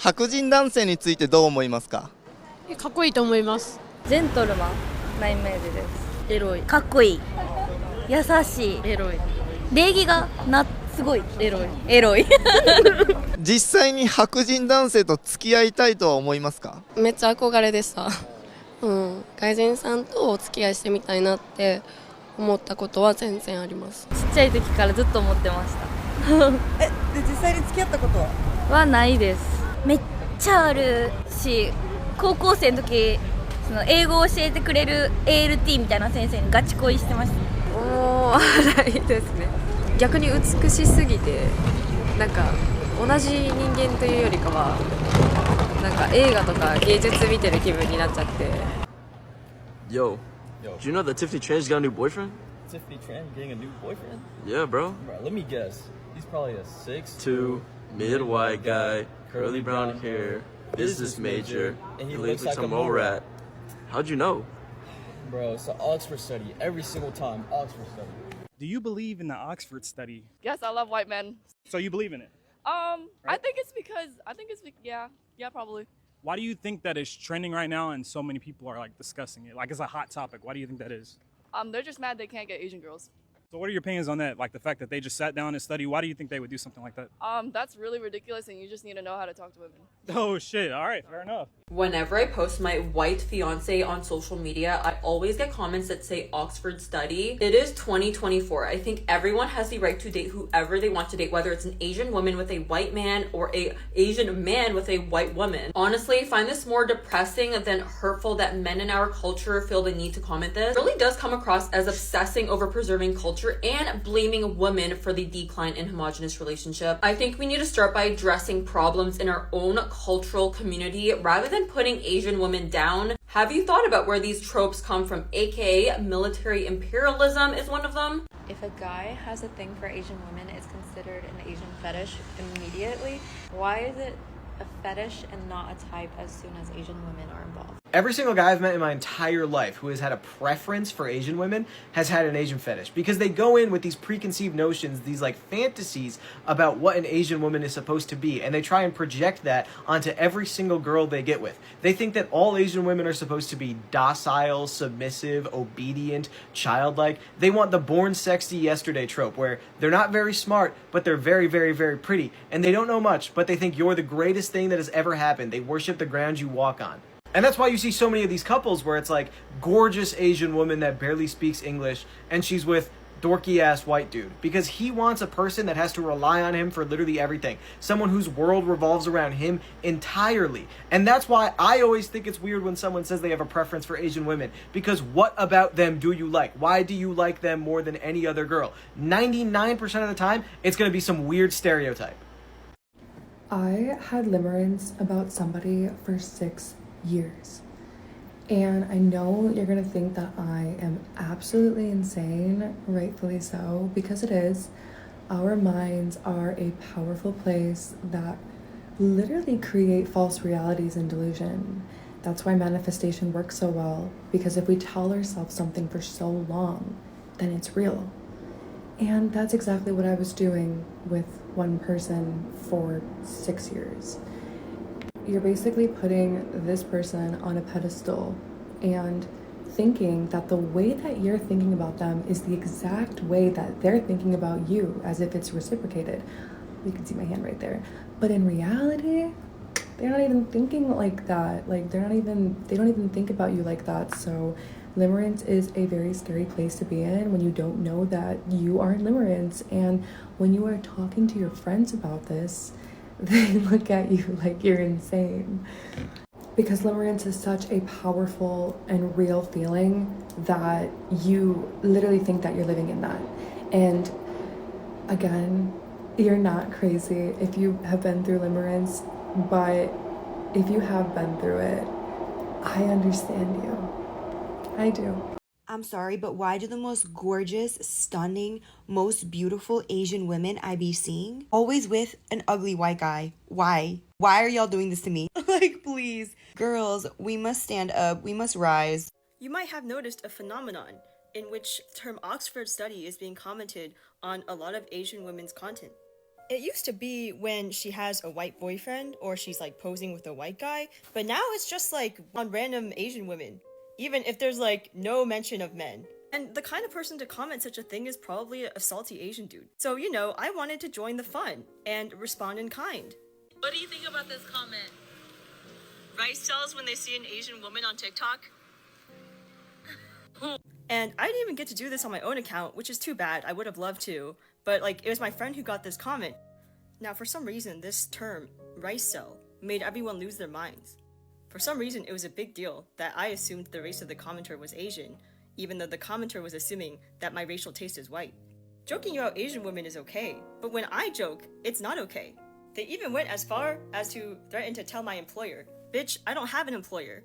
白人男性についてどう思いますか？かっこいいと思います。ジェントルマンなイメージです。エロい。かっこいい、優しい、エロい。礼儀がすごいエロい。エロい実際に白人男性と付き合いたいとは思いますか？めっちゃ憧れでした、外人さんとお付き合いしてみたいなって思ったことは全然あります。ちっちゃい時からずっと思ってましたで実際に付き合ったことはないです。めっちゃあるし、高校生の時その英語を教えてくれる ALT みたいな先生にガチ恋してました。おー、ないですね。逆に美しすぎて、なんか同じ人間というよりかはなんか映画とか芸術見てる気分になっちゃって。 Yo, do you know that Tiffany Tran's got a new boyfriend? Tiffany Tran getting a new boyfriend? Yeah, bro. Bro, let me guess. He's probably a 6'2", mid-white guy, curly brown hair, business major, and he looks looks like like a some mole rat. How'd you know? Bro, it's an Oxford study. Every single time, Oxford study. Do you believe in the Oxford study? Yes, I love white men. So you believe in it? I think it's because yeah, probably. Why do you think that it's trending right now and so many people are like discussing it? Like it's a hot topic. Why do you think that is? They're just mad they can't get Asian girls. So what are your opinions on that? Like the fact that they just sat down and studied. Why do you think they would do something like that? That's really ridiculous, and you just need to know how to talk to women. Oh shit. All right, fair enough. Whenever I post my white fiance on social media, I always get comments that say Oxford study. It is 2024. I think everyone has the right to date whoever they want to date, whether it's an Asian woman with a white man or a Asian man with a white woman. Honestly, I find this more depressing than hurtful that men in our culture feel the need to comment this. It really does come across as obsessing over preserving culture and blaming women for the decline in homogenous relationship. I think we need to start by addressing problems in our own cultural community rather than putting Asian women down. Have you thought about where these tropes come from, aka military imperialism is one of them? If a guy has a thing for Asian women, it's considered an Asian fetish immediately. Why is it a fetish and not a type as soon as Asian women are involved? Every single guy I've met in my entire life who has had a preference for Asian women has had an Asian fetish, because they go in with these preconceived notions, these like fantasies about what an Asian woman is supposed to be, and they try and project that onto every single girl they get with. They think that all Asian women are supposed to be docile, submissive, obedient, childlike. They want the born sexy yesterday trope where they're not very smart, but they're very, very, very pretty, and they don't know much, but they think you're the greatest thing that has ever happened. They worship the ground you walk on. And that's why you see so many of these couples where it's like gorgeous Asian woman that barely speaks English and she's with dorky ass white dude, because he wants a person that has to rely on him for literally everything, someone whose world revolves around him entirely. And that's why I always think it's weird when someone says they have a preference for Asian women, because what about them do you like? Why do you like them more than any other girl? 99% of the time it's going to be some weird stereotype. I had limerence about somebody for 6 years, and I know you're gonna think that I am absolutely insane, rightfully so, because it is. Our minds are a powerful place that literally create false realities and delusion. That's why manifestation works so well, because if we tell ourselves something for so long, then it's real. And that's exactly what I was doing with one person for 6 years. You're basically putting this person on a pedestal and thinking that the way that you're thinking about them is the exact way that they're thinking about you, as if it's reciprocated. You can see my hand right there. But in reality, they're not even thinking like that. Like they don't even think about you like that. So limerence is a very scary place to be in when you don't know that you are in limerence. And when you are talking to your friends about this, they look at you like you're insane. Because limerence is such a powerful and real feeling that you literally think that you're living in that. And again, you're not crazy if you have been through limerence, but if you have been through it, I understand you. I do. I'm sorry, but why do the most gorgeous, stunning, most beautiful Asian women I be seeing always with an ugly white guy? Why? Why are y'all doing this to me? Like, please. Girls, we must stand up. We must rise. You might have noticed a phenomenon in which the term Oxford study is being commented on a lot of Asian women's content. It used to be when she has a white boyfriend or she's like posing with a white guy, but now it's just like on random Asian women, even if there's like no mention of men. And the kind of person to comment such a thing is probably a salty Asian dude. So, you know, I wanted to join the fun and respond in kind. What do you think about this comment? Rice tells when they see an Asian woman on TikTok? And I didn't even get to do this on my own account, which is too bad. I would have loved to. But like, it was my friend who got this comment. Now, for some reason, this term, rice cell, made everyone lose their minds. For some reason, it was a big deal that I assumed the race of the commenter was Asian, even though the commenter was assuming that my racial taste is white. Joking about Asian women is okay, but when I joke, it's not okay. They even went as far as to threaten to tell my employer, "Bitch, I don't have an employer.